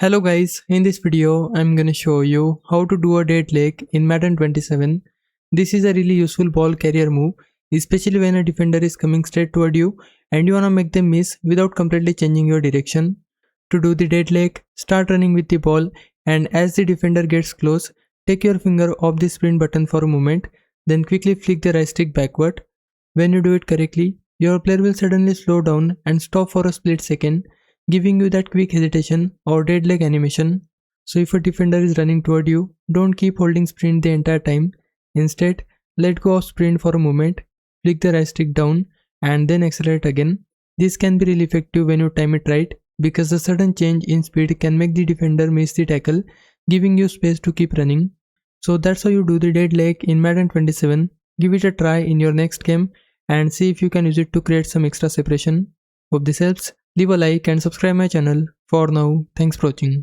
Hello guys, in this video I'm gonna show you how to do a dead leg in Madden 27. This is a really useful ball carrier move, especially when a defender is coming straight toward you and you wanna make them miss without completely changing your direction. To do the dead leg, start running with the ball, and as the defender gets close, take your finger off the sprint button for a moment, then quickly flick the right stick backward. When you do it correctly, your player will suddenly slow down and stop for a split second, giving you that quick hesitation or dead leg animation. So if a defender is running toward you, don't keep holding sprint the entire time. Instead, let go of sprint for a moment, flick the right stick down and then accelerate again. This can be really effective when you time it right, because the sudden change in speed can make the defender miss the tackle, giving you space to keep running. So that's how you do the dead leg in Madden 27. Give it a try in your next game and see if you can use it to create some extra separation. Hope this helps. Leave a like and subscribe my channel. For now, thanks for watching.